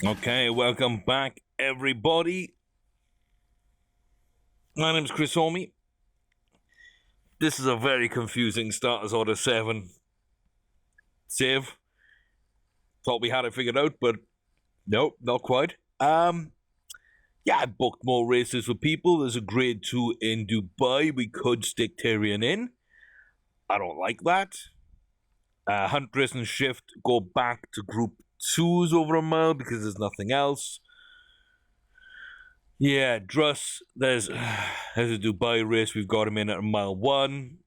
Okay, welcome back, everybody. My name's Chris Homey. This is a very confusing Starters Order 7 save. Thought we had it figured out, but nope, not quite. Yeah, I booked more races for people. There's a grade 2 in Dubai. We could stick Tyrion in. I don't like that. Huntress and Shift go back to group 2s over a mile because there's nothing else. Yeah, Druss, there's a Dubai race. We've got him in at mile 1.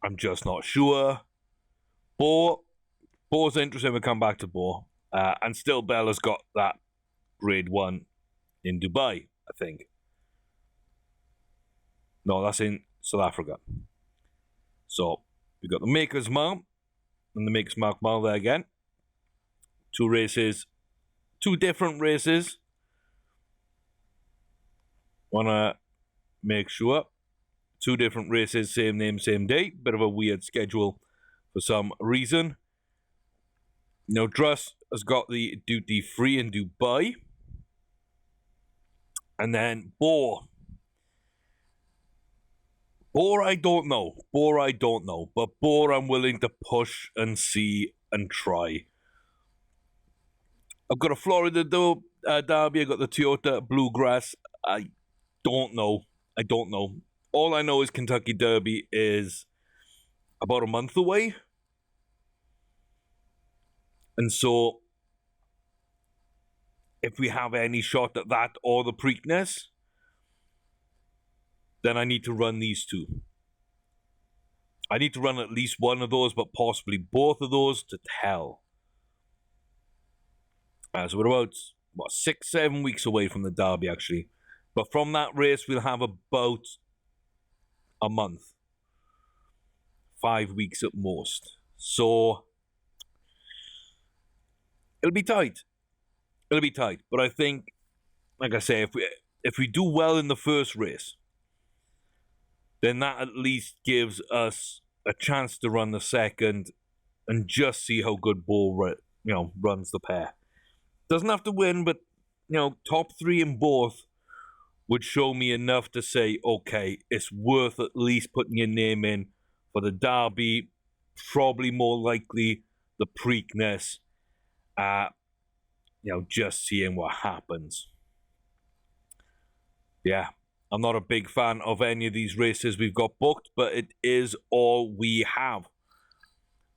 I'm just not sure. Boar's interesting. We'll come back to Boar. And still Bella's got that grade 1 in Dubai, I think. No, that's in South Africa. So, we've got the Maker's Mile and the Maker's Mark Mile there again. 2 races. 2 different races. Wanna make sure. 2 different races, same name, same day. Bit of a weird schedule for some reason. You know, Druss has got the duty free in Dubai. And then Boar, I don't know. But Boar I'm willing to push and see and try. I've got a Florida Derby. I've got the Toyota Bluegrass. I don't know. All I know is Kentucky Derby is about a month away. And so, if we have any shot at that or the Preakness, then I need to run these 2. I need to run at least one of those, but possibly both of those to tell. So we're about, 6-7 weeks away from the Derby, actually. But from that race, we'll have about a month. 5 weeks at most. So, it'll be tight. But I think, like I say, if we do well in the first race, then that at least gives us a chance to run the second and just see how good Boar, runs the pair. Doesn't have to win, but, top 3 in both would show me enough to say, okay, it's worth at least putting your name in for the Derby, probably more likely the Preakness, just seeing what happens. Yeah, I'm not a big fan of any of these races we've got booked, but it is all we have.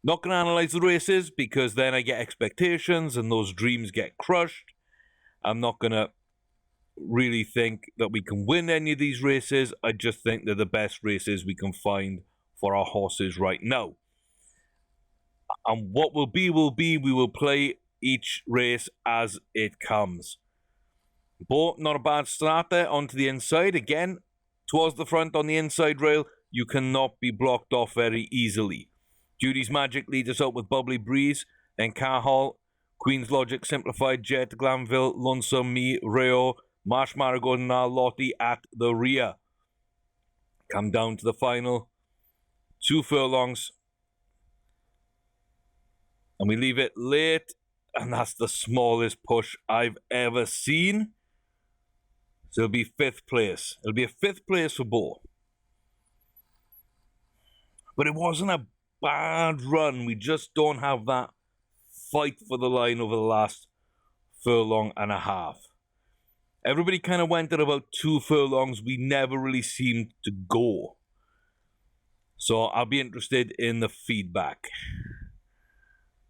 Not going to analyze the races because then I get expectations and those dreams get crushed. I'm not going to really think that we can win any of these races. I just think they're the best races we can find for our horses right now. And what will be, we will play each race as it comes. Boar, not a bad start there, onto the inside. Again, towards the front on the inside rail, you cannot be blocked off very easily. Judy's Magic leads us out with Bubbly Breeze, then Carhall, Queen's Logic, Simplified, Jet, Glanville, Lonesome Me, Rayo, Marsh Marigold and Lottie at the rear. Come down to the final 2 furlongs. And we leave it late, and that's the smallest push I've ever seen. So it'll be 5th place. It'll be a 5th place for Boar. But it wasn't a bad run. We just don't have that fight for the line over the last furlong and a half. Everybody kind of went at about 2 furlongs. We never really seemed to go. So I'll be interested in the feedback.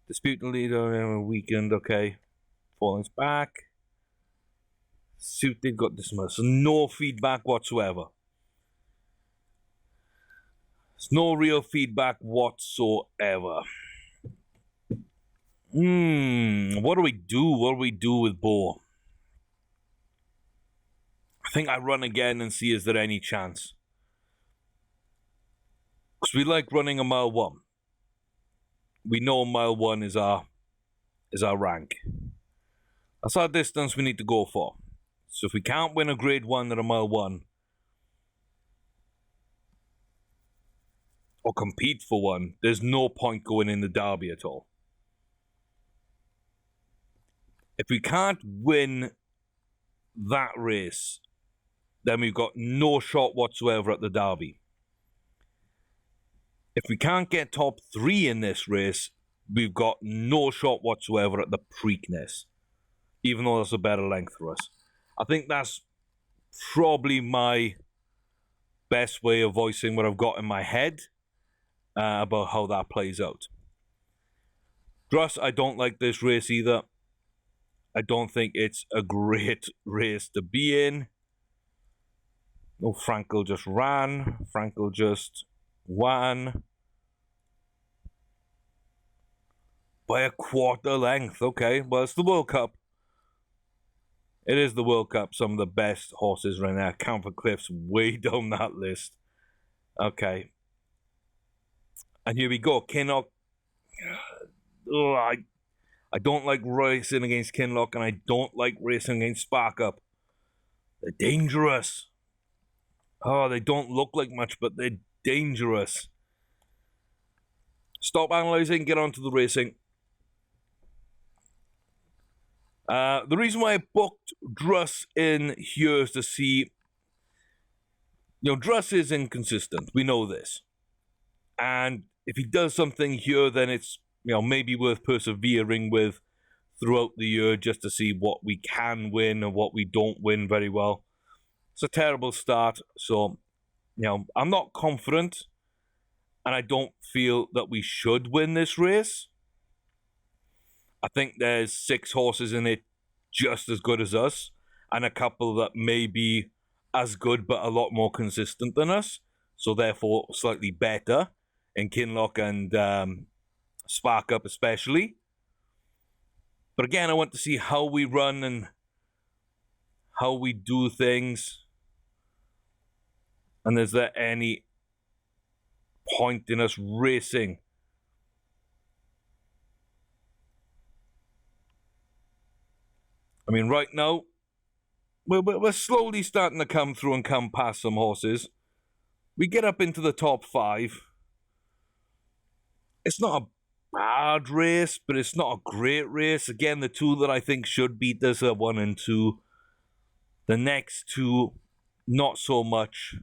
Disputing leader weekend, okay. Falling's back. Suited got dismissed. So no feedback whatsoever. There's no real feedback whatsoever. What do we do? What do we do with Boar? I think I run again and see is there any chance. Because we like running a mile 1. We know mile 1 is our rank. That's our distance we need to go for. So if we can't win a grade 1 at a mile 1, or compete for one, there's no point going in the Derby at all. If we can't win that race, then we've got no shot whatsoever at the Derby. If we can't get top 3 in this race, we've got no shot whatsoever at the Preakness, even though that's a better length for us. I think that's probably my best way of voicing what I've got in my head about how that plays out. Druss, I don't like this race either. I don't think it's a great race to be in. Oh, Frankel just ran. Frankel just won. By a quarter length. Okay, well, it's the World Cup. It is the World Cup. Some of the best horses right now. Camphor Cliff's way down that list. Okay. And here we go. Kinloch. Oh, I don't like racing against Kinloch, and I don't like racing against Spark Up. They're dangerous. Oh, they don't look like much, but they're dangerous. Stop analysing, get on to the racing. The reason why I booked Druss in here is to see... Druss is inconsistent. We know this. And if he does something here, then it's maybe worth persevering with throughout the year just to see what we can win and what we don't win very well. It's a terrible start, so I'm not confident, and I don't feel that we should win this race. I think there's 6 horses in it just as good as us, and a couple that may be as good but a lot more consistent than us, so therefore slightly better in Kinloch and Spark Up especially. But again, I want to see how we run and how we do things. And is there any point in us racing? I mean, right now, we're slowly starting to come through and come past some horses. We get up into the top 5. It's not a bad race, but it's not a great race. Again, the 2 that I think should beat this are 1 and 2. The next 2, not so much.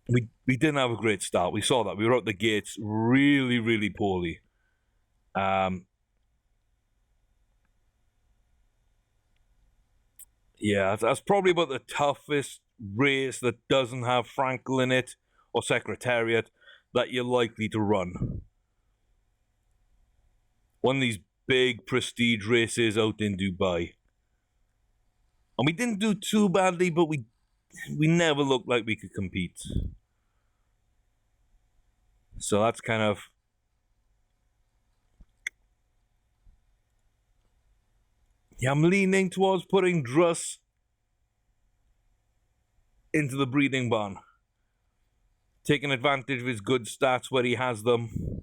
We didn't have a great start. We saw that. We were out the gates really, really poorly. Yeah, that's probably about the toughest race that doesn't have Frankel in it or Secretariat that you're likely to run. One of these big prestige races out in Dubai. And we didn't do too badly, but we never looked like we could compete. So that's kind of... Yeah, I'm leaning towards putting Druss into the breeding barn. Taking advantage of his good stats where he has them.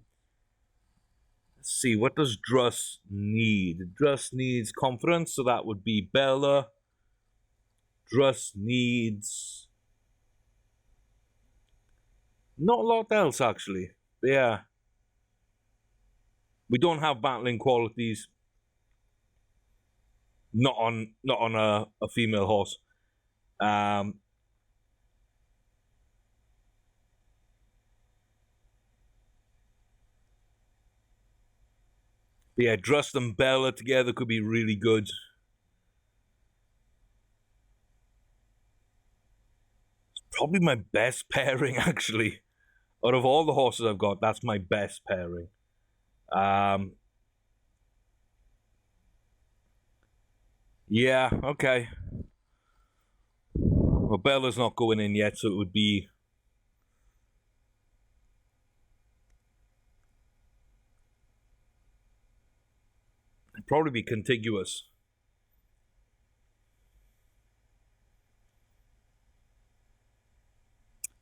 Let's see, what does Druss need? Druss needs confidence, so that would be Bella. Druss needs... not a lot else, actually. Yeah. We don't have battling qualities. Not on a female horse. Yeah, Druss and Bella together could be really good. It's probably my best pairing, actually. Out of all the horses I've got, that's my best pairing. Yeah, okay. Well, Bella's not going in yet, so it would be... it'd probably be contiguous.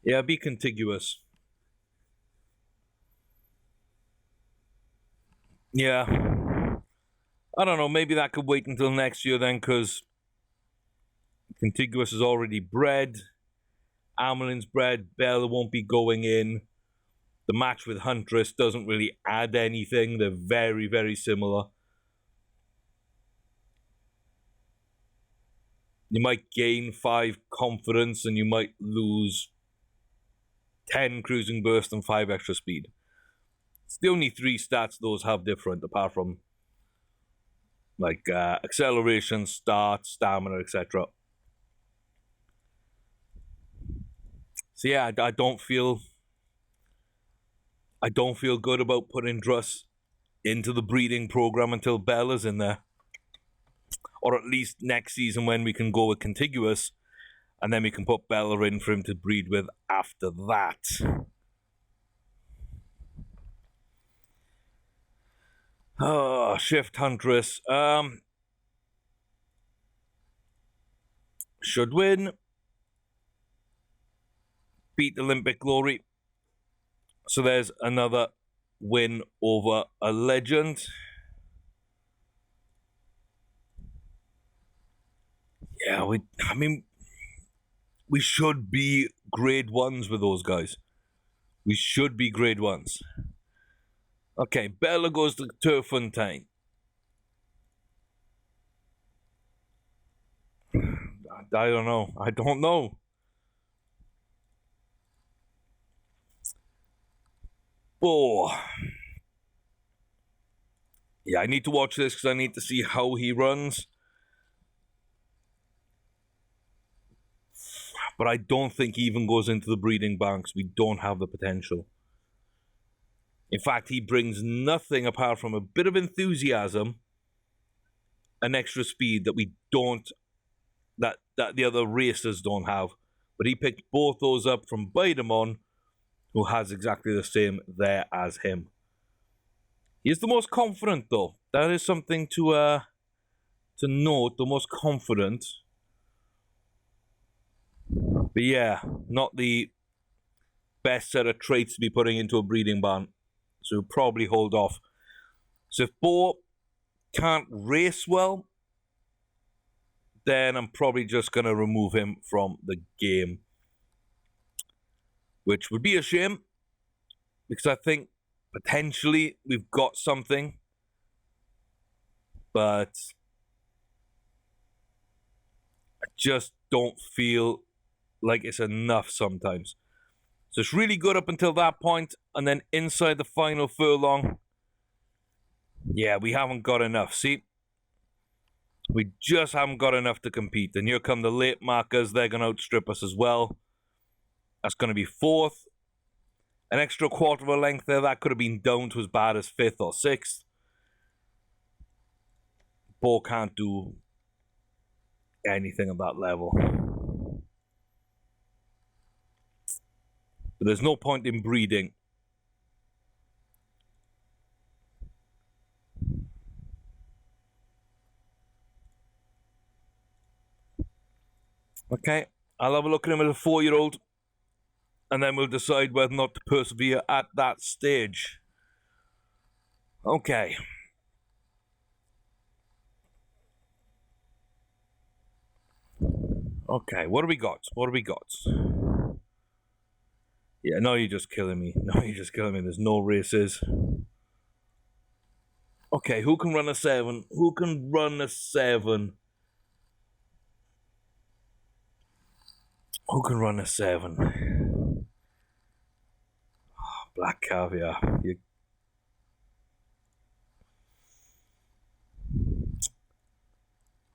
Yeah, be contiguous. Yeah. I don't know, maybe that could wait until next year then, because contiguous is already bred. Amelin's bred. Bella won't be going in. The match with Huntress doesn't really add anything. They're very, very similar. You might gain 5 confidence and you might lose 10 cruising burst and 5 extra speed. It's the only 3 stats those have different, apart from like acceleration, start, stamina, etc. So yeah, I don't feel good about putting Druss into the breeding program until Bella's in there, or at least next season when we can go with contiguous, and then we can put Bella in for him to breed with after that. Oh, Shift Huntress. Should win. Beat Olympic Glory. So there's another win over a legend. Yeah, we should be grade 1s with those guys. We should be grade 1s. Okay, Bella goes to Turfontaine. I don't know. I don't know. Oh. Yeah, I need to watch this because I need to see how he runs. But I don't think he even goes into the breeding banks. We don't have the potential. In fact, he brings nothing apart from a bit of enthusiasm and extra speed that we don't, that the other racers don't have. But he picked both those up from Bidamon, who has exactly the same there as him. He is the most confident, though. That is something to note. The most confident. But yeah, not the best set of traits to be putting into a breeding barn. So probably hold off. So if Bo can't race well, then I'm probably just going to remove him from the game. Which would be a shame, because I think potentially we've got something. But I just don't feel like it's enough sometimes. So it's really good up until that point, and then inside the final furlong, yeah, we haven't got enough. See? We just haven't got enough to compete. And here come the late markers. They're going to outstrip us as well. That's going to be 4th. An extra quarter of a length there. That could have been down to as bad as 5th or 6th. Bo can't do anything at that level. But there's no point in breeding. Okay, I'll have a look at him as a 4-year-old, and then we'll decide whether or not to persevere at that stage. Okay. Okay, what do we got? What do we got? Yeah, no, you're just killing me. No, you're just killing me. There's no races. Okay, who can run a 7? Who can run a 7? Who can run a 7? Oh, Black Caviar.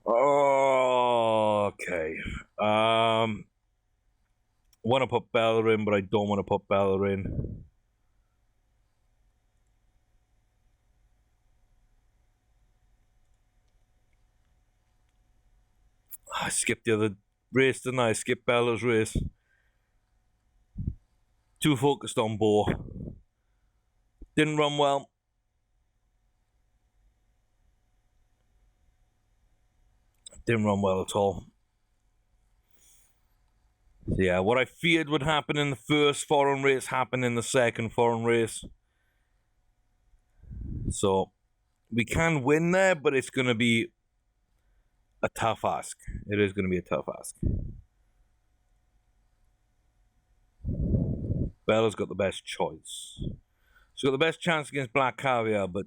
Oh, okay. Want to put Bella in, but I don't want to put Bella in. I skipped the other race, didn't I? I skipped Bella's race. Too focused on Bo. Didn't run well. Didn't run well at all. So yeah, what I feared would happen in the first foreign race happened in the second foreign race. So we can win there, but it's going to be a tough ask. It is going to be a tough ask. Bella's got the best choice. She's got the best chance against Black Caviar, but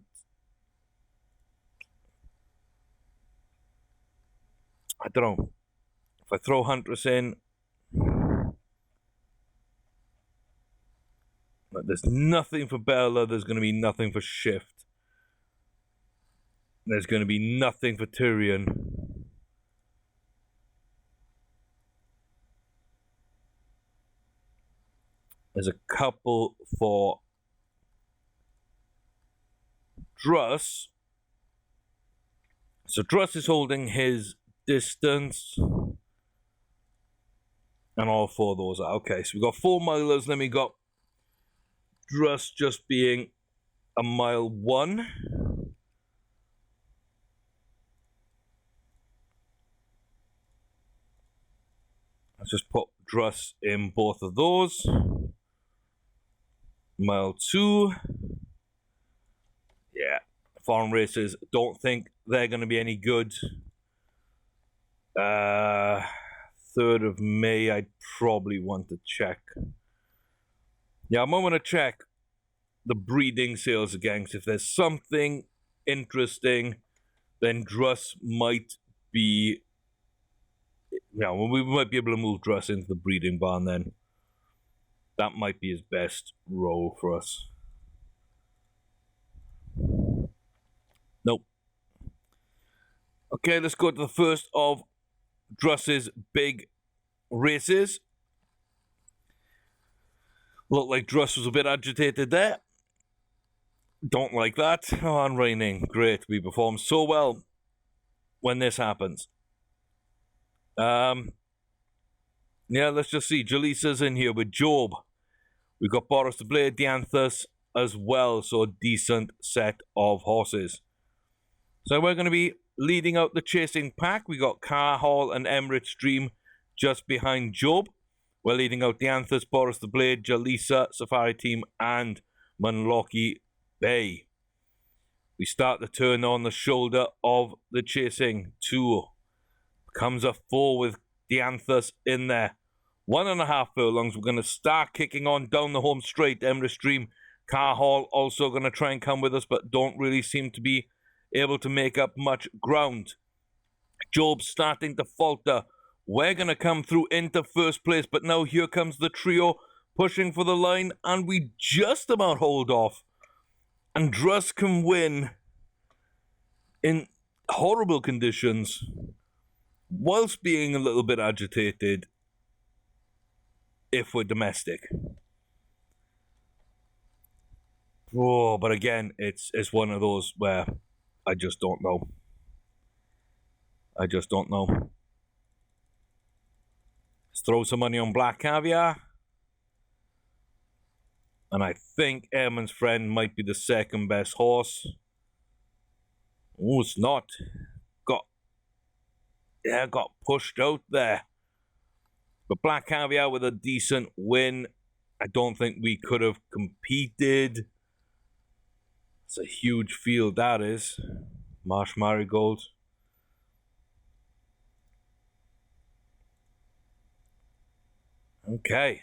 I don't know. If I throw Huntress in, there's nothing for Bella, there's going to be nothing for Shift. There's going to be nothing for Tyrion. There's a couple for Druss. So Druss is holding his distance. And all four of those are. Okay, so we've got 4 milers, then we got Druss just being a mile 1. Let's just put Druss in both of those. Mile 2. Yeah, foreign races, don't think they're going to be any good. 3rd of May, I'd probably want to check. Yeah, I'm going to check the breeding sales again, because if there's something interesting, then Druss might be... Yeah, well, we might be able to move Druss into the breeding barn then. That might be his best role for us. Nope. Okay, let's go to the first of Druss's big races. Looked like Druss was a bit agitated there. Don't like that. Oh, and raining. Great. We perform so well when this happens. Yeah, let's just see. Jaleesa's in here with Job. We've got Boris the Blade, Dianthus as well. So a decent set of horses. So we're going to be leading out the chasing pack. We got Car Hall and Emirates Dream just behind Job. We're leading out Dianthus, Boris the Blade, Jaleesa, Safari Team, and Munlochy Bay. We start the turn on the shoulder of the chasing 2. Comes a 4 with Dianthus in there. 1.5 furlongs. We're going to start kicking on down the home straight. Emirates Dream, Car Hall also going to try and come with us, but don't really seem to be able to make up much ground. Job's starting to falter. We're going to come through into first place, but now here comes the trio pushing for the line, and we just about hold off. And Druss can win in horrible conditions whilst being a little bit agitated if we're domestic. Oh, but again, it's one of those where I just don't know. I just don't know. Let's throw some money on Black Caviar. And I think Airman's Friend might be the second best horse. Oh, it's not. Got pushed out there. But Black Caviar with a decent win. I don't think we could have competed. It's a huge field, that is. Marsh Marigold. Okay.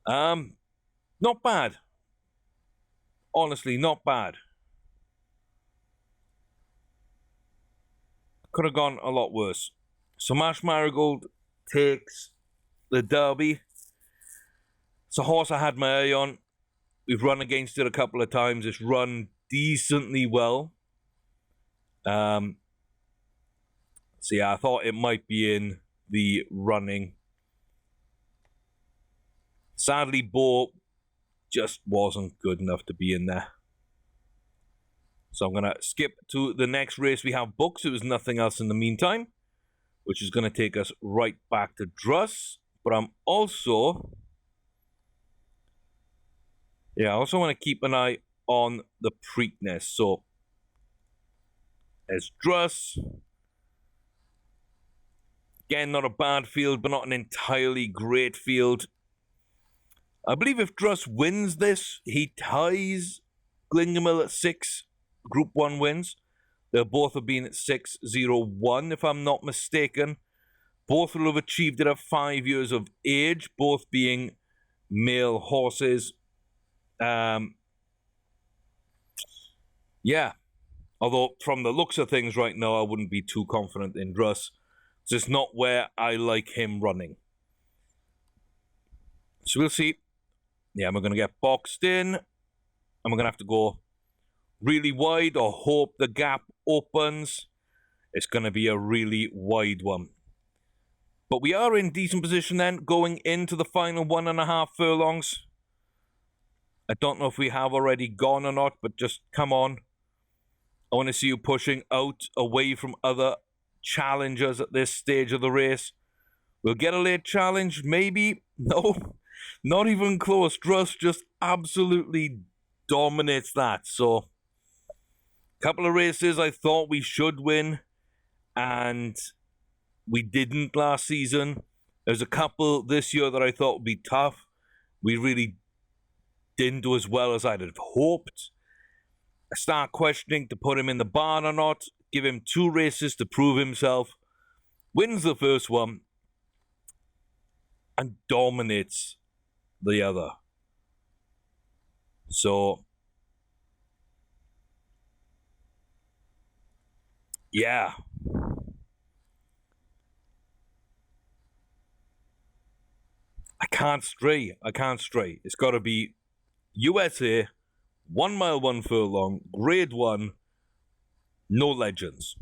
Not bad. Honestly, not bad. Could have gone a lot worse. So Marsh Marigold takes the Derby. It's a horse I had my eye on. We've run against it a couple of times. It's run decently well. So yeah, I thought it might be in the running. Sadly, Bo just wasn't good enough to be in there. So I'm going to skip to the next race we have booked. There was nothing else in the meantime, which is going to take us right back to Druss. But I'm also... yeah, I also want to keep an eye on the Preakness. So, there's Druss. Again, not a bad field, but not an entirely great field. I believe if Druss wins this, he ties Glingamil at 6 Group 1 wins. They'll both have been at 6-0-1, if I'm not mistaken. Both will have achieved it at 5 years of age, both being male horses. Yeah. Although, from the looks of things right now, I wouldn't be too confident in Druss. It's just not where I like him running. So we'll see. Yeah, we're going to get boxed in. And we're going to have to go really wide or hope the gap opens. It's going to be a really wide one. But we are in decent position then, going into the final 1.5 furlongs. I don't know if we have already gone or not, but just come on. I want to see you pushing out away from other challengers at this stage of the race. We'll get a late challenge, maybe. No, not even close. Druss just absolutely dominates that. So, a couple of races I thought we should win, and we didn't last season. There's a couple this year that I thought would be tough. We really didn't do as well as I'd have hoped. I start questioning to put him in the barn or not. Give him 2 races to prove himself. Wins the first one. And dominates the other. So, yeah. I can't stray. It's got to be USA, 1 mile, 1 furlong, grade 1, no legends.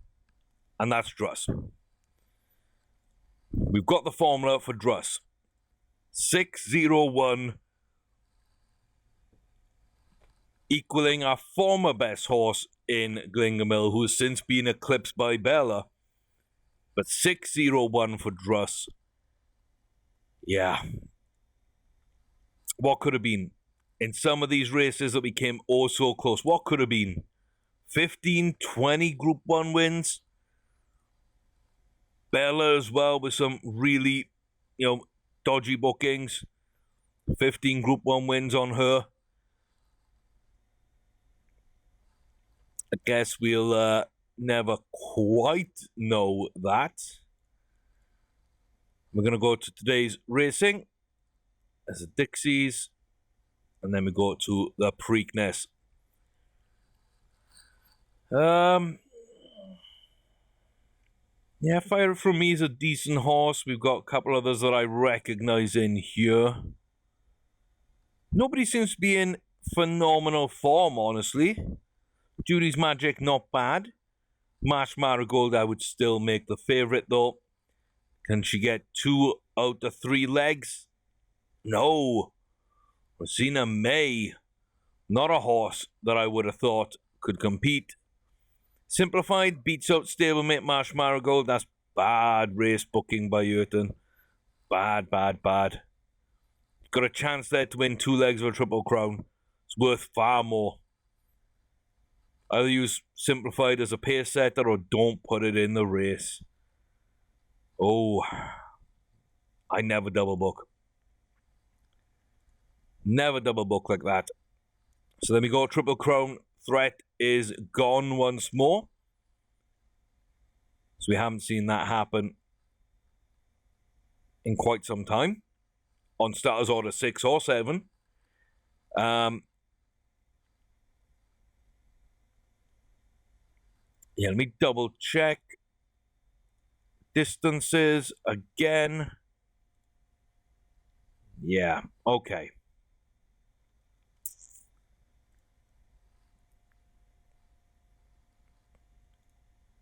And that's Druss. We've got the formula for Druss. 601, equaling our former best horse in Glingamil, who has since been eclipsed by Bella. But 601 for Druss. Yeah. What could have been? In some of these races that became oh so close, what could have been? 15, 20 Group 1 wins? Bella as well with some really, dodgy bookings. 15 Group 1 wins on her. I guess we'll never quite know that. We're going to go to today's racing. There's the Dixies. And then we go to the Preakness. Yeah, Fire It From Me is a decent horse. We've got a couple others that I recognize in here. Nobody seems to be in phenomenal form, honestly. Judy's Magic, not bad. Marsh Marigold, I would still make the favorite, though. Can she get 2 out of 3 legs? No. Rosina May, not a horse that I would have thought could compete. Simplified beats out stablemate Marsh Marigold. That's bad race booking by Urton. Bad. Got a chance there to win 2 legs of a Triple Crown. It's worth far more. Either use Simplified as a pace setter or don't put it in the race. Oh, I never double book. Never double book like that. So then we go Triple Crown. Threat is gone once more. So we haven't seen that happen in quite some time. On starters order 6 or 7. Yeah, let me double check. Distances again. Yeah, okay.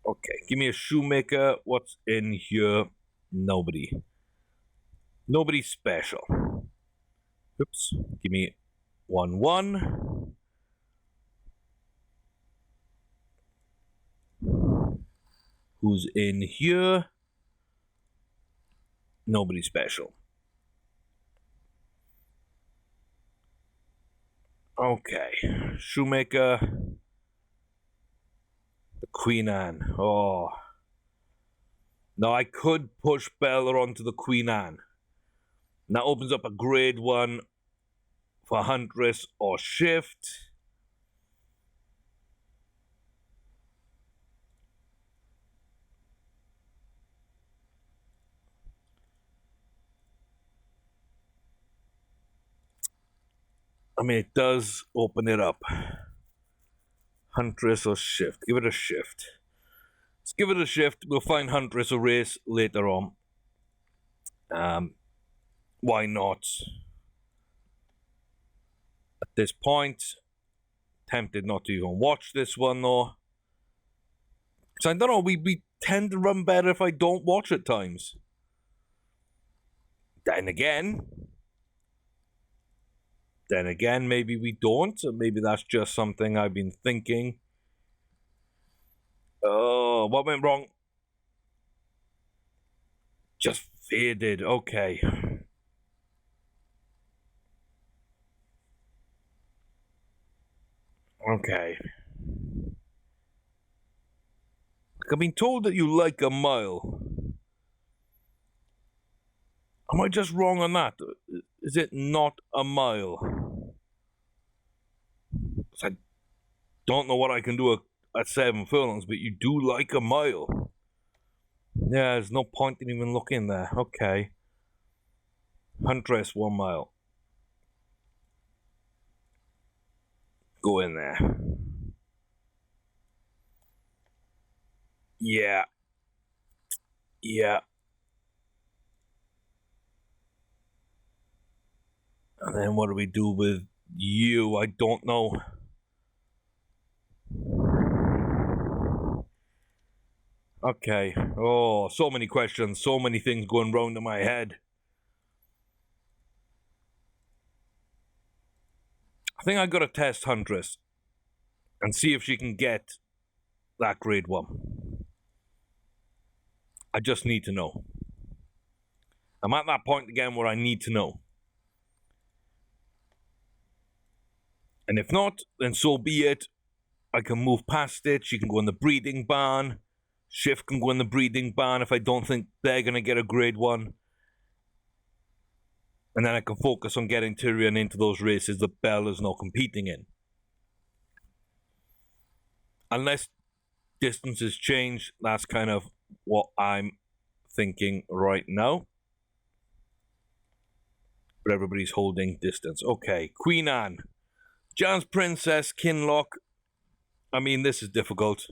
Okay, give me a shoemaker. What's in here? Nobody. Nobody special. Oops. Give me 1-1. Who's in here? Nobody special. Okay. Shoemaker. The Queen Anne. Oh. Now I could push Bella onto the Queen Anne. That opens up a grade 1 for Huntress or Shift. I mean, it does open it up. Huntress or Shift? Give it a Shift. Let's give it a Shift. We'll find Huntress or Race later on. Why not? At this point, tempted not to even watch this one though. Because I don't know, we tend to run better if I don't watch at times. Then again, maybe we don't. Or maybe that's just something I've been thinking. Oh, what went wrong? Just faded. Okay. Okay. I've been told that you like a mile. Am I just wrong on that? Is it not a mile? I don't know what I can do at 7 furlongs, but you do like a mile. Yeah, there's no point in even looking there. Okay. Huntress 1 mile. Go in there. Yeah. Yeah. And then what do we do with you? I don't know. Okay. Oh, so many questions, so many things going round in my head. I think I gotta test Huntress and see if she can get that grade 1. I just need to know. I'm at that point again where I need to know. And if not, then so be it. I can move past it. She can go in the breeding barn. Shift can go in the breeding barn if I don't think they're going to get a grade 1. And then I can focus on getting Tyrion into those races that Bella's not competing in. Unless distances change, that's kind of what I'm thinking right now. But everybody's holding distance. Okay, Queen Anne. Jan's Princess, Kinloch. I mean, this is difficult.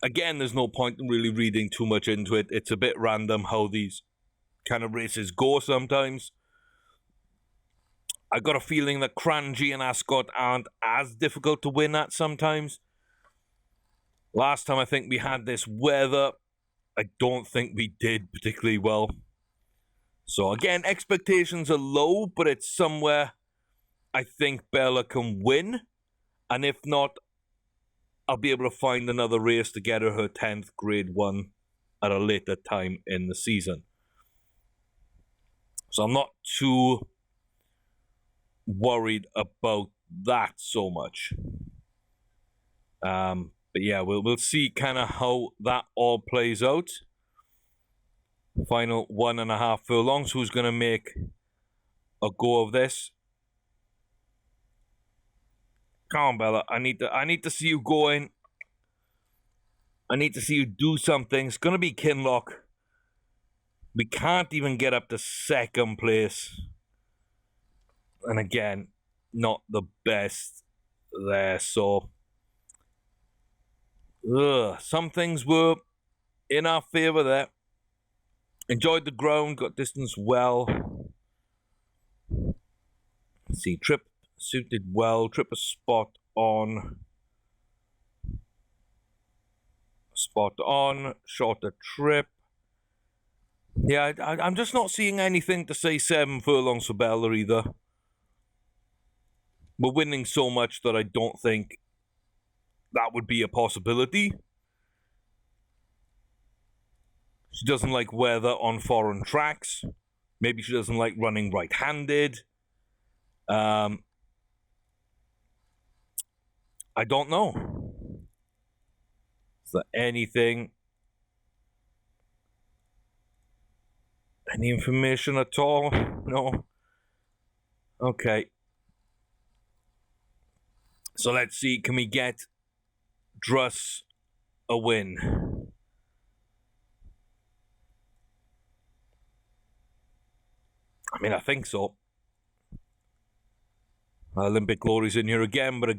Again, there's no point in really reading too much into it. It's a bit random how these kind of races go sometimes. I got a feeling that Cranji and Ascot aren't as difficult to win at sometimes. Last time I think we had this weather, I don't think we did particularly well. So again, expectations are low, but it's somewhere I think Bella can win. And if not, I'll be able to find another race to get her 10th grade 1 at a later time in the season. So I'm not too worried about that so much. But yeah, we'll see kind of how that all plays out. Final 1.5 furlongs. Who's going to make a go of this? Come on, Bella. I need to see you going. I need to see you do something. It's going to be Kinloch. We can't even get up to 2nd place. And again, not the best there. So, some things were in our favour there. Enjoyed the ground, got distance well. Let's see, Trip suited well. Trip a spot on. Shorter trip. Yeah, I'm just not seeing anything to say 7 furlongs for Bella either. We're winning so much that I don't think that would be a possibility. She doesn't like weather on foreign tracks. Maybe she doesn't like running right-handed. I don't know. Is there anything? Any information at all? No? Okay. So let's see, can we get Druss a win? I mean, I think so. Olympic Glory's in here again, but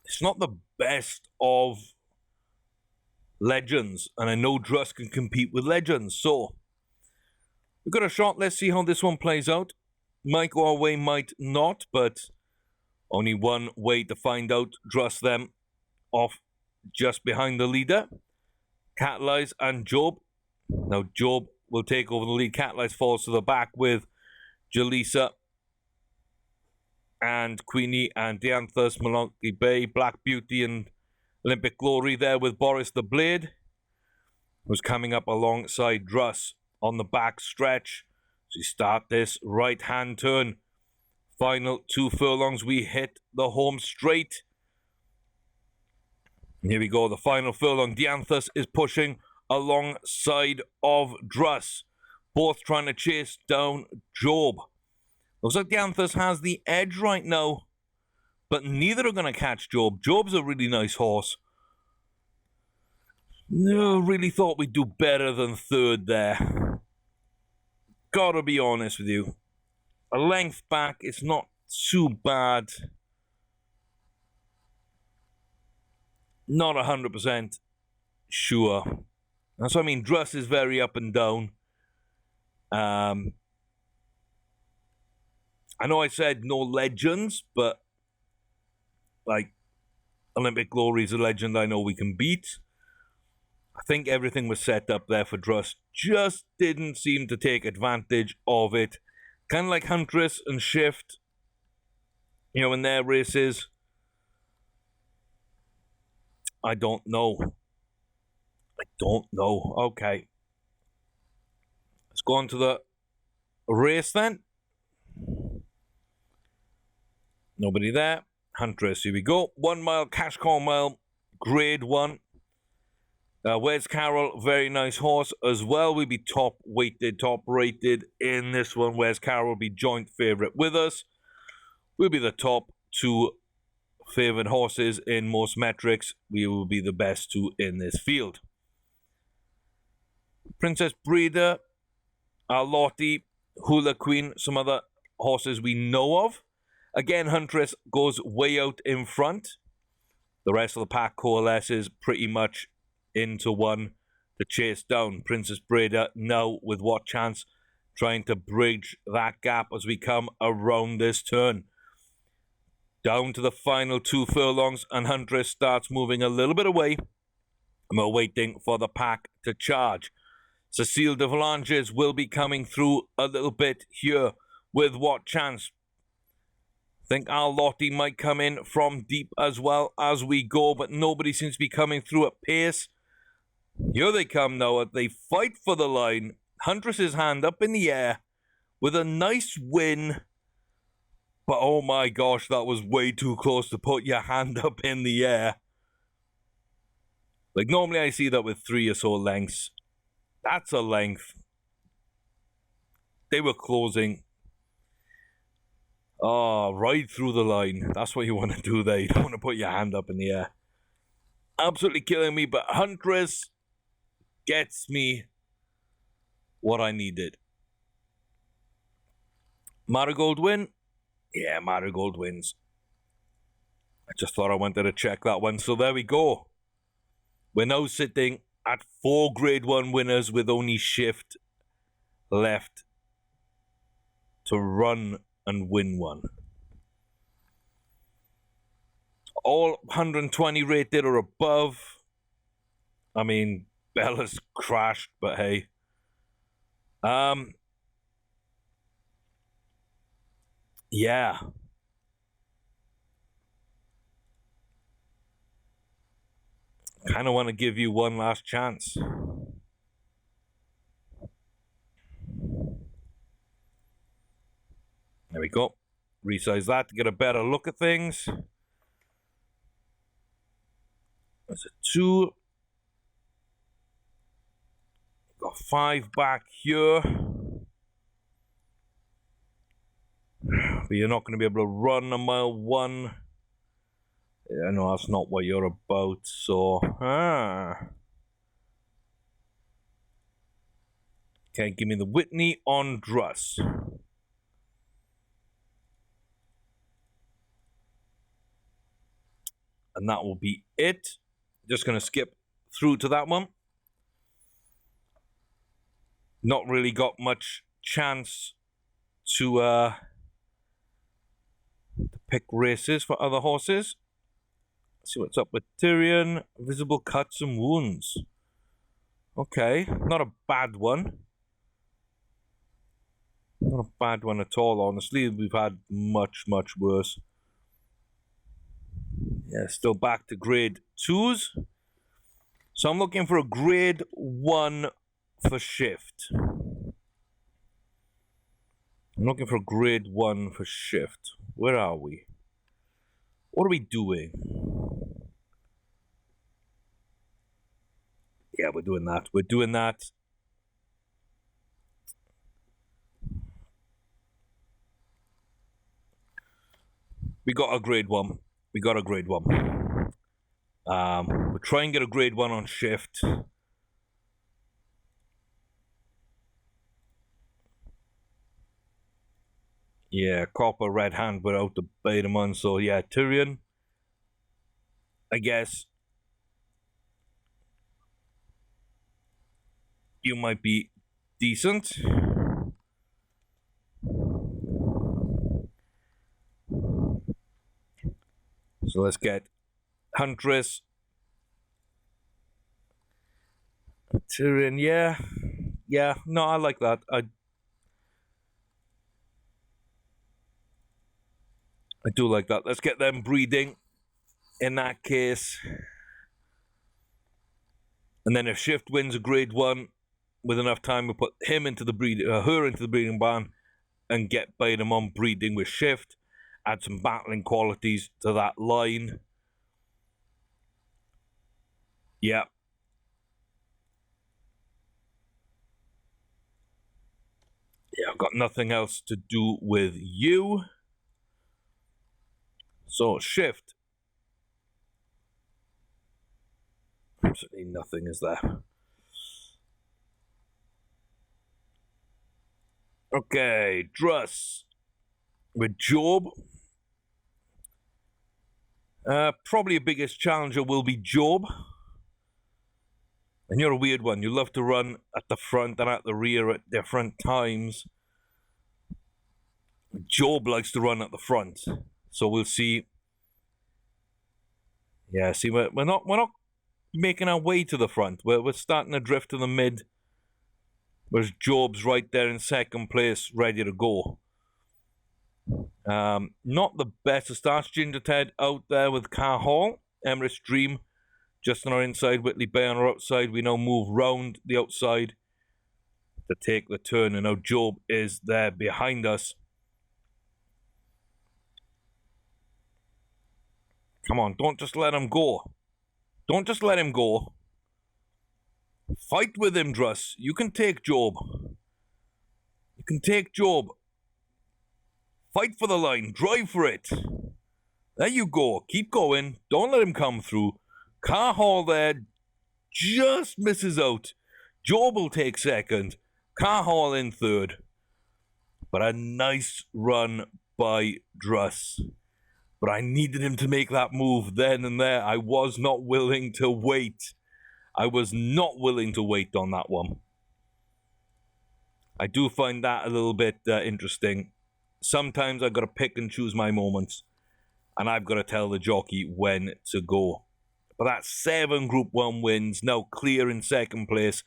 it's not the best of legends, and I know Druss can compete with legends, so we've got a shot. Let's see how this one plays out. Might go our way, might not, but only one way to find out. Druss them off just behind the leader. Catalyze and Job. Now Job will take over the lead. Catalyze falls to the back with Jalisa and Queenie and Dianthus, Malonky Bay, Black Beauty and Olympic Glory there with Boris the Blade, who's coming up alongside Druss on the back stretch. So we start this right-hand turn. Final 2 furlongs, we hit the home straight. And here we go, the final furlong. Dianthus is pushing alongside of Druss, both trying to chase down Job. Looks like Dianthus has the edge right now, but neither are going to catch Job. Job's a really nice horse. No, really thought we'd do better than third there. Gotta be honest with you. A length back, it's not too bad. Not 100% sure. That's what I mean. Druss is very up and down. I know I said no legends, but like Olympic Glory is a legend I know we can beat. I think everything was set up there for Druss. Just didn't seem to take advantage of it. Kind of like Huntress and Shift, you know, in their races. I don't know. Okay. Let's go on to the race then. Nobody there. Huntress, here we go. 1 mile, cash call mile, grade 1. Where's Carol? Very nice horse as well. We'll be top weighted, top rated in this one. Where's Carol will be joint favourite with us. We'll be the top 2 favoured horses in most metrics. We will be the best 2 in this field. Princess Breeder, Lottie, Hula Queen, some other horses we know of. Again, Huntress goes way out in front. The rest of the pack coalesces pretty much into one to chase down Princess Breeder. Now with What Chance trying to bridge that gap as we come around this turn. Down to the final 2 furlongs, and Huntress starts moving a little bit away. And we're waiting for the pack to charge. Cecile de Volanges will be coming through a little bit here with What Chance. I think Lottie might come in from deep as well as we go, but nobody seems to be coming through at pace. Here they come now. They fight for the line. Huntress's hand up in the air with a nice win. But oh my gosh, that was way too close to put your hand up in the air. Like normally I see that with 3 or so lengths. That's a length. They were closing. Oh, right through the line. That's what you want to do there. You don't want to put your hand up in the air. Absolutely killing me, but Huntress gets me what I needed. Marigold win? Yeah, Marigold wins. I just thought I wanted to check that one. So there we go. We're now sitting at 4 grade 1 winners with only Shift left to run and win one. All 120 rated or above. I mean, Bella's crashed, but hey. Yeah. Kind of want to give you one last chance. There we go. Resize that to get a better look at things. There's a 2. Got 5 back here. But you're not going to be able to run a mile 1. Yeah, no, that's not what you're about, so... Okay, give me the Whitney on Druss. And that will be it. Just going to skip through to that one. Not really got much chance to pick races for other horses. Let's see what's up with Tyrion. Visible cuts and wounds. Okay, not a bad one. Not a bad one at all, honestly. We've had much, much worse. Yeah, still back to grade 2s. So I'm looking for a grade 1 for shift. I'm looking for a grade 1 for shift. Where are we? What are we doing? Yeah, we're doing that. We're doing that. We got a grade 1. We got a grade 1. We'll try and get a grade 1 on shift. Yeah, copper red hand without the beta on. So yeah, Tyrion, I guess you might be decent. So let's get Huntress. Tyrion, yeah. Yeah, no, I like that. I do like that. Let's get them breeding in that case. And then if Shift wins a grade 1 with enough time, we'll put him into the her into the breeding barn and get Bainamon breeding with Shift. Add some battling qualities to that line. Yeah. Yeah, I've got nothing else to do with you. So, Shift. Absolutely nothing is there. Okay, Druss. With Job. Probably the biggest challenger will be Job. And you're a weird one. You love to run at the front and at the rear at different times. Job likes to run at the front. So we'll see. Yeah, see, we're not making our way to the front. We're starting to drift to the mid. Whereas Job's right there in second place, ready to go. Not the best of starts. Ginger Ted out there with Car Hall. Emirates Dream just on our inside. Whitley Bay on our outside. We now move round the outside to take the turn. And now Job is there behind us. Come on, don't just let him go. Don't just let him go. Fight with him, Druss. You can take Job. You can take Job. Fight for the line. Drive for it. There you go. Keep going. Don't let him come through. Car Hall there just misses out. Job will take second. Car Hall in third. But a nice run by Druss. But I needed him to make that move then and there. I was not willing to wait. I was not willing to wait on that one. I do find that a little bit interesting. Sometimes I've got to pick and choose my moments. And I've got to tell the jockey when to go. But that's 7 Group 1 wins. Now clear in second place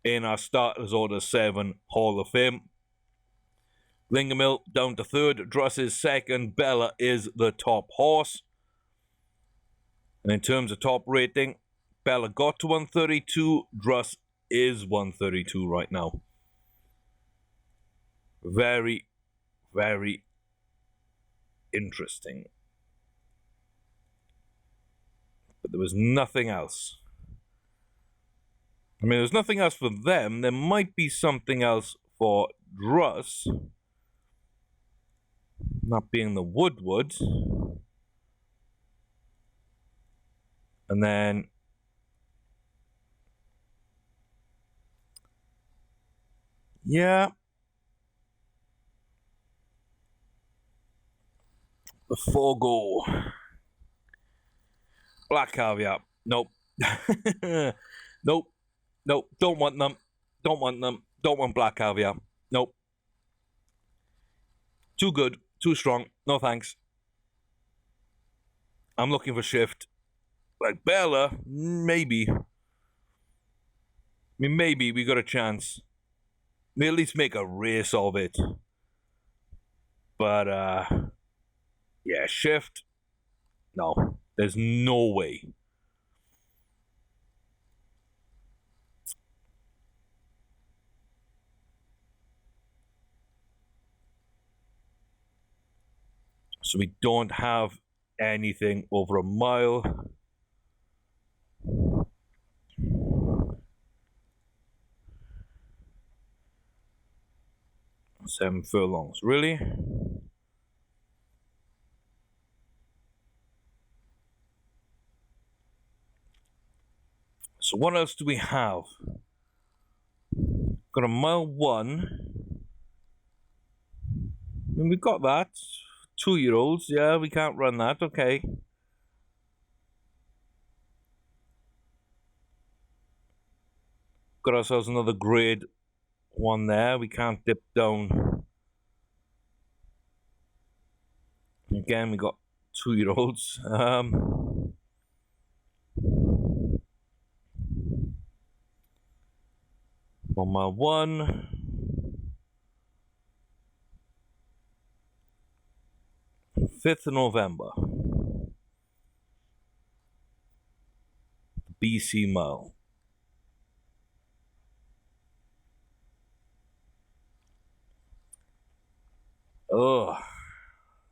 in our Starters Order 7 Hall of Fame. Lingermill down to third. Druss is second. Bella is the top horse. And in terms of top rating, Bella got to 132. Druss is 132 right now. Very, very interesting. But there was nothing else. I mean, there's nothing else for them. There might be something else for Druss. Not being the Woodward. And then yeah. The Fogo. Black caviar. Nope. Nope. Nope. Don't want them. Don't want them. Don't want black caviar. Nope. Too good. Too strong. No thanks. I'm looking for shift. Like Bella, maybe. I mean, maybe we got a chance. We at least make a race of it. But, yeah, shift. No. There's no way. So we don't have anything over a mile. Seven furlongs, really? So what else do we have? Got a mile 1. I mean, we got that. 2-year-olds, yeah, we can't run that, okay. Got ourselves another grade 1 there, we can't dip down. Again, we got 2-year-olds. 1 mile 1. Fifth of November. BC mile. Oh,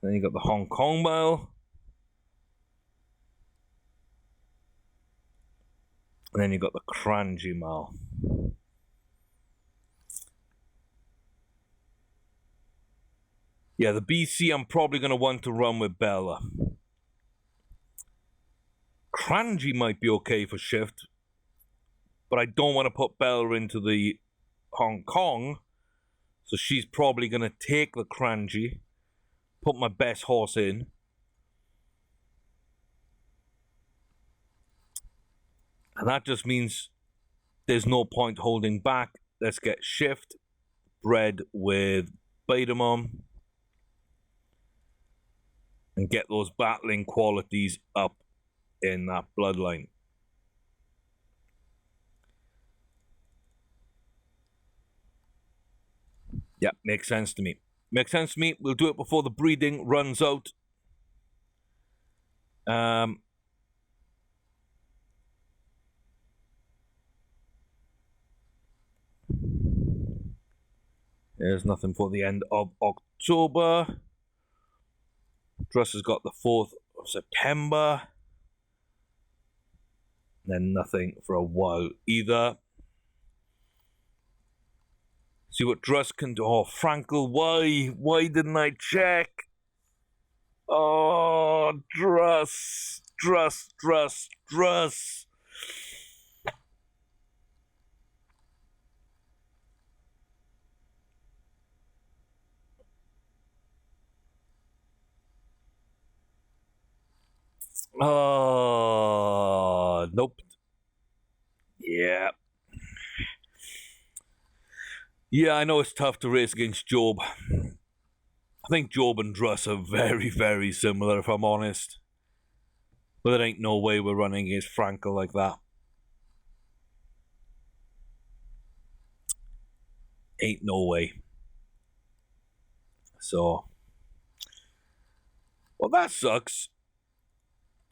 then you got the Hong Kong mile. And then you got the Kranji mile. Yeah, the BC I'm probably going to want to run with Bella. Kranji might be okay for shift, but I don't want to put Bella into the Hong Kong, so she's probably going to take the Kranji, put my best horse in. And that just means there's no point holding back. Let's get shift, bred with Baitamon, and get those battling qualities up in that bloodline. Yeah, makes sense to me. Makes sense to me. We'll do it before the breeding runs out. There's nothing for the end of October. Dress has got the 4th of September. Then nothing for a while either. See what Druss can do. Oh, Frankel, why? Why didn't I check? Oh, Druss. Oh, nope. Yeah. Yeah, I know it's tough to race against Job. I think Job and Druss are very, very similar, if I'm honest. But there ain't no way we're running against Frankel like that. Ain't no way. So. Well, that sucks.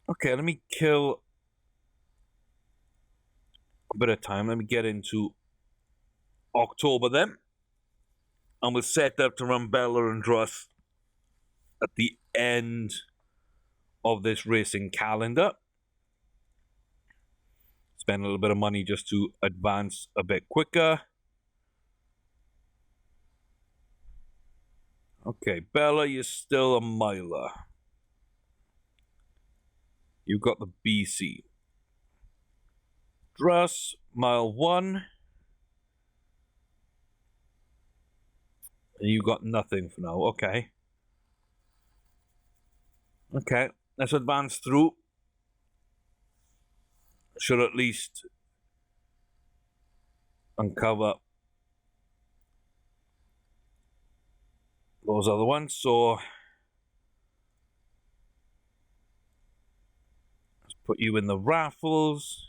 Okay, let me kill a bit of time. Let me get into October then. And we'll set up to run Bella and Druss at the end of this racing calendar. Spend a little bit of money just to advance a bit quicker. Okay, Bella, you're still a miler. You've got the BC. Druss, mile 1. You got nothing for now. Okay. Okay, let's advance through. should at least uncover those other ones. So let's put you in the raffles.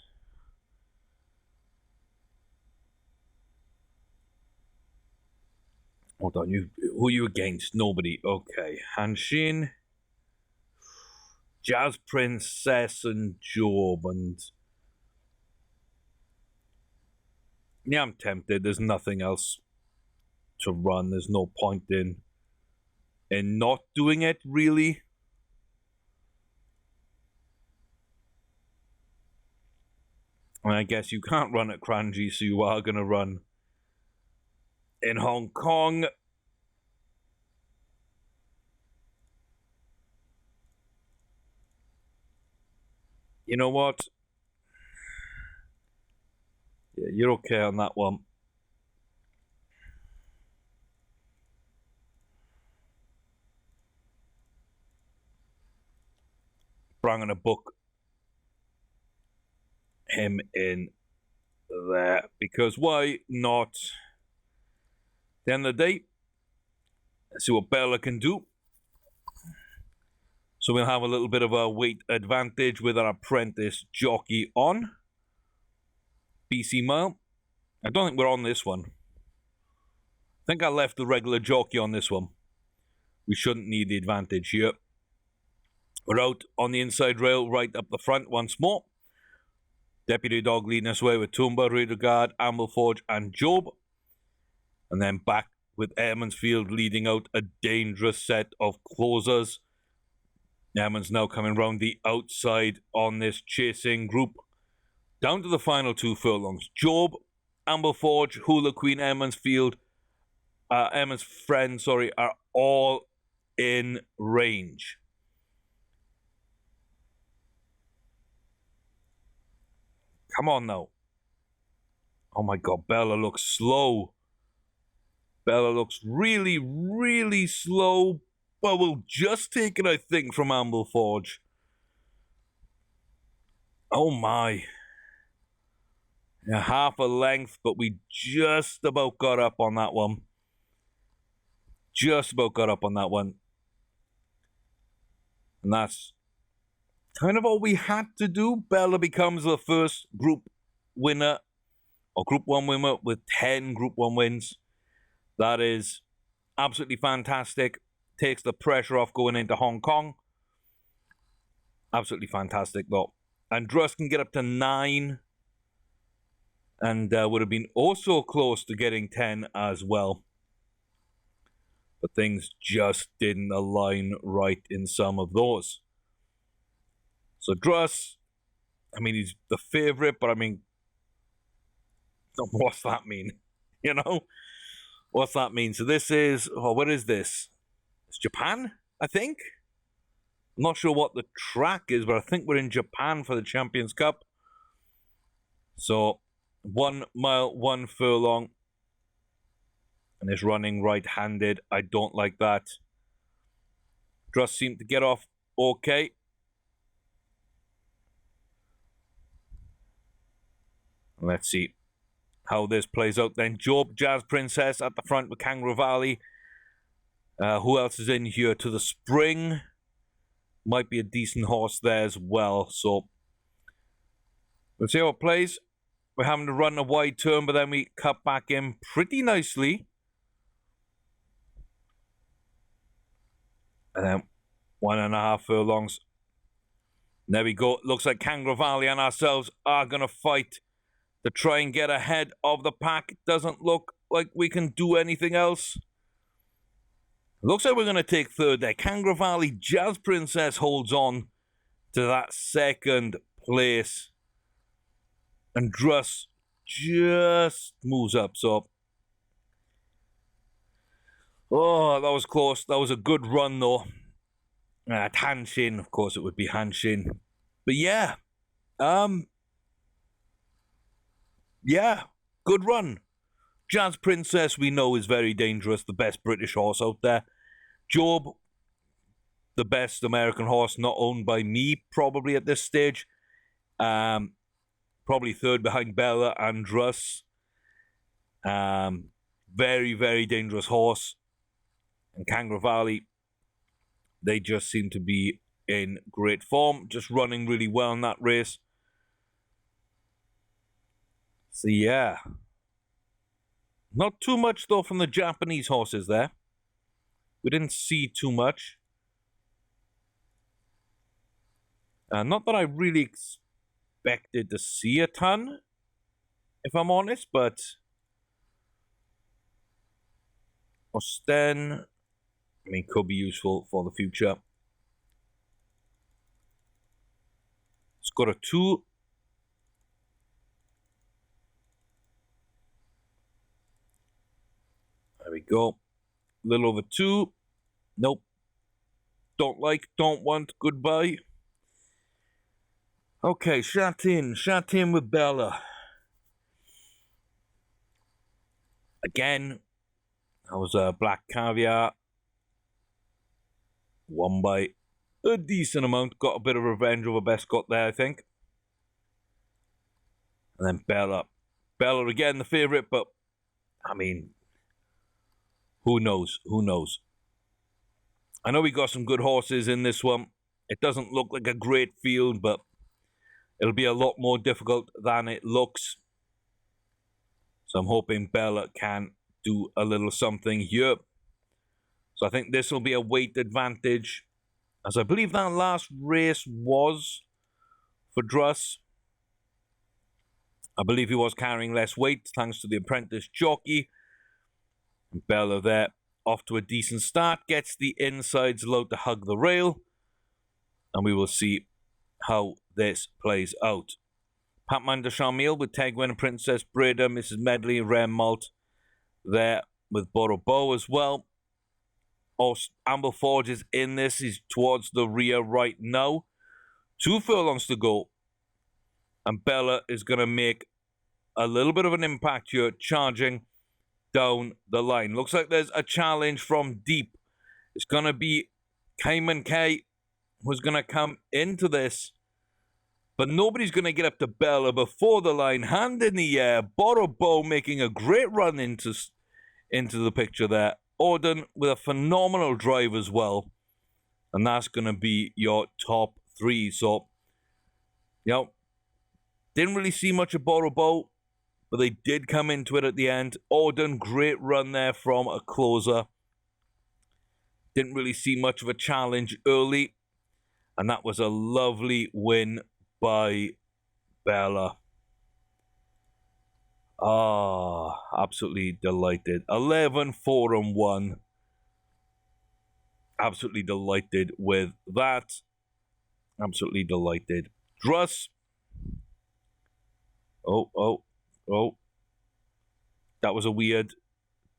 Hold on, who are you against? Nobody. Okay, Hanshin, Jazz Princess, and Job. And yeah, I'm tempted. There's nothing else to run. There's no point in not doing it, really. And I guess you can't run at Kranji, so you are going to run in Hong Kong. You know what? Yeah, you're okay on that one. But I'm going to book him in there, because why not? At the end of the day, let's see what Bella can do. So we'll have a little bit of a weight advantage with our apprentice jockey on. BC Mile. I don't think we're on this one. I think I left the regular jockey on this one. We shouldn't need the advantage here. We're out on the inside rail, right up the front once more. Deputy Dog leading us away with Toomba, Radarguard, Amelforge, and Job. And then back with Airmansfield leading out a dangerous set of closers. Airman's now coming round the outside on this chasing group. Down to the final 2 furlongs. Job, Amelforge, Hula Queen, Airmansfield, Airman's friend, are all in range. Come on now. Oh my God, Bella looks slow. Bella looks really, really slow. But we'll just take it, I think, from Amelforge. Oh my. Yeah, half a length, but we just about got up on that one. Just about got up on that one. And that's kind of all we had to do. Bella becomes the first Group winner, or Group 1 winner with 10 Group 1 wins. That is absolutely fantastic. Takes the pressure off going into Hong Kong. Absolutely fantastic, though. And Druss can get up to 9. And would have been also close to getting 10 as well. But things just didn't align right in some of those. So Druss, I mean, he's the favorite, but I mean, what's that mean? You know? What's that mean? So this is, what is this? It's Japan, I think. I'm not sure what the track is, but I think we're in Japan for the Champions Cup. So 1 mile, 1 furlong. And it's running right-handed. I don't like that. Druss seemed to get off okay. Let's see how this plays out then. Job, Jazz Princess at the front with Kangaroo Valley. Who else is in here? To the Spring. Might be a decent horse there as well. So we'll see how it plays. We're having to run a wide turn, but then we cut back in pretty nicely. And then 1.5 furlongs. There we go. Looks like Kangaroo Valley and ourselves are going to fight to try and get ahead of the pack. It doesn't look like we can do anything else. Looks like we're going to take third there. Kangaroo Valley, Jazz Princess holds on to that second place. And Druss just moves up. So, oh, that was close. That was a good run, though. At Hanshin, of course, it would be Hanshin. But yeah. Yeah, good run. Jazz Princess, we know, is very dangerous. The best British horse out there. Job, the best American horse not owned by me, probably at this stage. Probably third behind Bella and Druss. Very, very dangerous horse. And Kangaroo Valley, they just seem to be in great form, just running really well in that race. So yeah, not too much though from the Japanese horses there. We didn't see too much. Not that I really expected to see a ton, if I'm honest, but Osten, I mean, could be useful for the future. It's got a 2. There we go. A little over 2. Nope. Don't like, don't want, goodbye. Okay, shut in with Bella. Again, that was a Black Caviar. Won by a decent amount. Got a bit of revenge over Bescott there, I think. And then Bella. Bella again, the favourite, but I mean, who knows? Who knows? I know we got some good horses in this one. It doesn't look like a great field, but it'll be a lot more difficult than it looks. So I'm hoping Bella can do a little something here. So I think this will be a weight advantage, as I believe that last race was for Druss. I believe he was carrying less weight thanks to the apprentice jockey. And Bella there, off to a decent start, gets the insides low to hug the rail. And we will see how this plays out. Patman de Charmille with Tegwin, Princess Breda, Mrs. Medley, Rare Malt there with Borobo as well. Amble Forge is in this. He's towards the rear right now. 2 furlongs to go. And Bella is going to make a little bit of an impact here, charging down the line. Looks like there's a challenge from deep. It's going to be Cayman K who's going to come into this. But nobody's going to get up to Bella before the line. Hand in the air. Borobo making a great run into the picture there. Auden with a phenomenal drive as well. And that's going to be your top 3. So, you know, didn't really see much of Borobo, but they did come into it at the end. Auden, great run there from a closer. Didn't really see much of a challenge early. And that was a lovely win by Bella. Absolutely delighted. 11, 4 and 1. Absolutely delighted with that. Absolutely delighted. Druss. Oh. That was a weird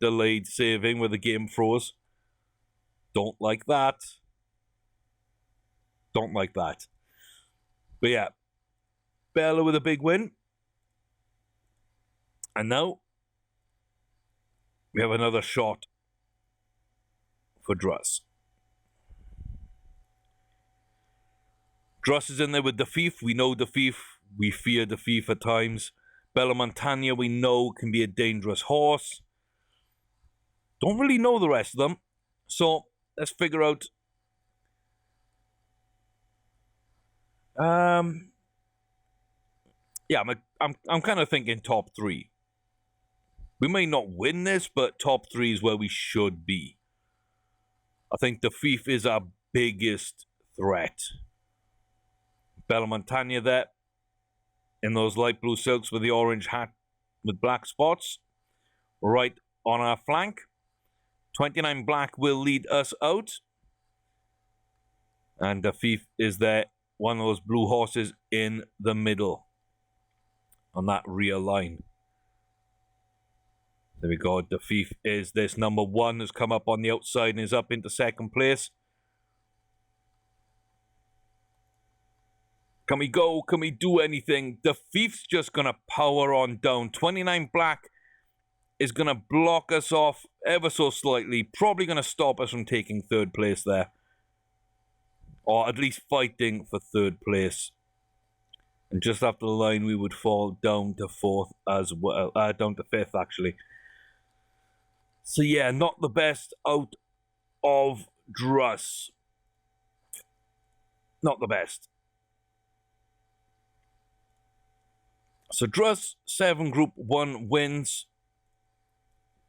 delayed saving where the game froze. Don't like that. Don't like that. But yeah, Bella with a big win. And now we have another shot for Druss. Druss is in there with the Fief. We know the Fief. We fear the Fief at times. Bella Montagna, we know, can be a dangerous horse. Don't really know the rest of them. So let's figure out. Yeah, I'm kind of thinking top 3. We may not win this, but top 3 is where we should be. I think the Fief is our biggest threat. Bella Montagna there, in those light blue silks with the orange hat with black spots, right on our flank. 29 black will lead us out. And the Fief is there, one of those blue horses in the middle on that rear line. There we go. The Fief is this number 1 who's come up on the outside and is up into second place. Can we go? Can we do anything? The Fief's just going to power on down. 29 black is going to block us off ever so slightly. Probably going to stop us from taking third place there. Or at least fighting for third place. And just after the line, we would fall down to 4th as well. Down to 5th, actually. So, yeah, not the best out of Druss. Not the best. So, Druss, 7 Group 1 wins.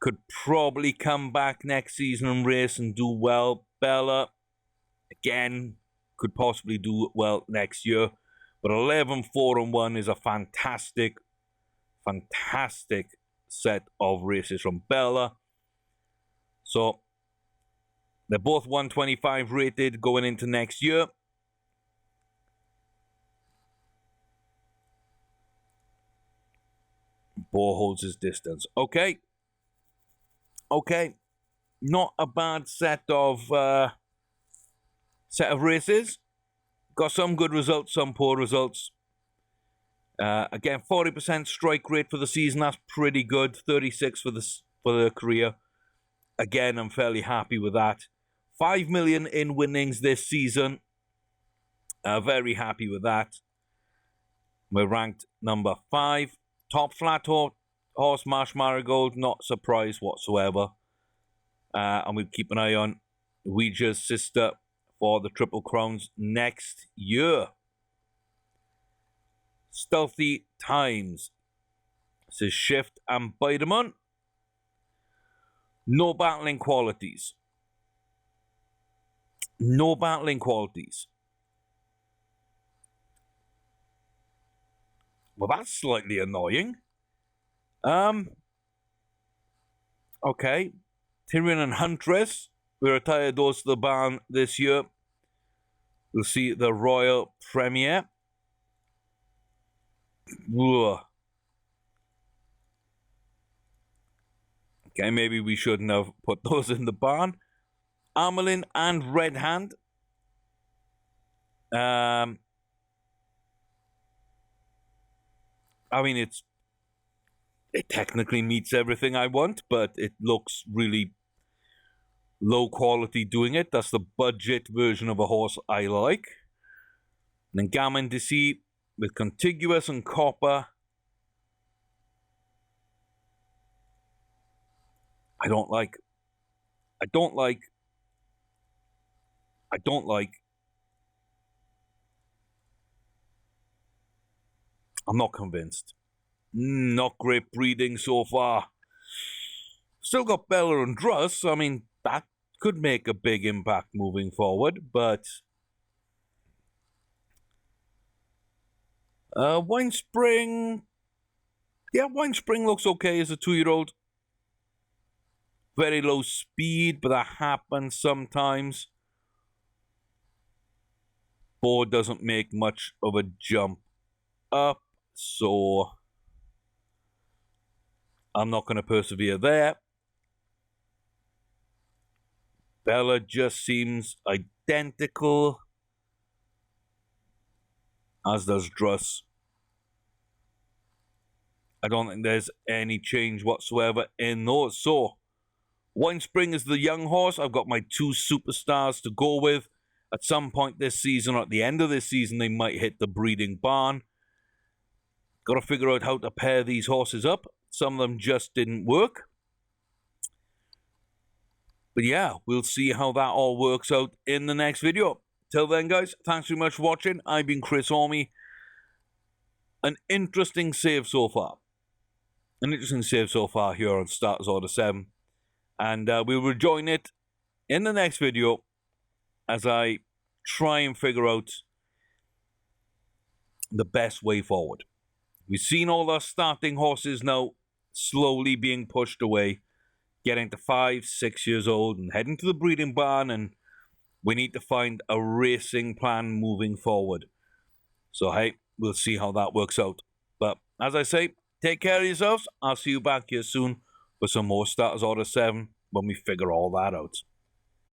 Could probably come back next season and race and do well. Bella, again, could possibly do well next year. But 11, 4 and 1 is a fantastic set of races from Bella. So they're both 125 rated going into next year. Bo holds his distance. Okay. Not a bad set of races. Got some good results, some poor results. Again, 40% strike rate for the season. That's pretty good. 36 for the career. Again, I'm fairly happy with that. 5 million in winnings this season. Very happy with that. We're ranked number 5. Top flat horse Marsh Marigold. Not surprised whatsoever. And we'll keep an eye on Ouija's sister for the Triple Crowns next year. Stealthy Times. This is Shift and Biderman. No battling qualities. No battling qualities. Well, that's slightly annoying. Okay. Tyrion and Huntress. We retired those to the barn this year. We'll see the Royal Premiere. Ugh. Okay, maybe we shouldn't have put those in the barn. Amelin and Red Hand. I mean, it technically meets everything I want, but it looks really low quality doing it. That's the budget version of a horse I like. And then Gammon DC with Contiguous and Copper. I don't like. I'm not convinced. Not great breeding so far. Still got Bella and Druss. I mean, that could make a big impact moving forward, but Wine Spring. Yeah, Wine Spring looks okay as a 2-year-old. Very low speed, but that happens sometimes. Board doesn't make much of a jump up, so I'm not going to persevere there. Bella just seems identical, as does Druss. I don't think there's any change whatsoever in those. So, Wine Spring is the young horse. I've got my 2 superstars to go with. At some point this season, or at the end of this season, they might hit the breeding barn. Got to figure out how to pair these horses up. Some of them just didn't work. But yeah, we'll see how that all works out in the next video. Till then, guys, thanks very much for watching. I've been Chris Orme. An interesting save so far. Here on Starters Order 7. And we'll rejoin it in the next video as I try and figure out the best way forward. We've seen all our starting horses now slowly being pushed away, getting to 5, 6 years old and heading to the breeding barn, and we need to find a racing plan moving forward. So, hey, we'll see how that works out. But as I say, take care of yourselves. I'll see you back here soon for some more Starters Order 7 when we figure all that out.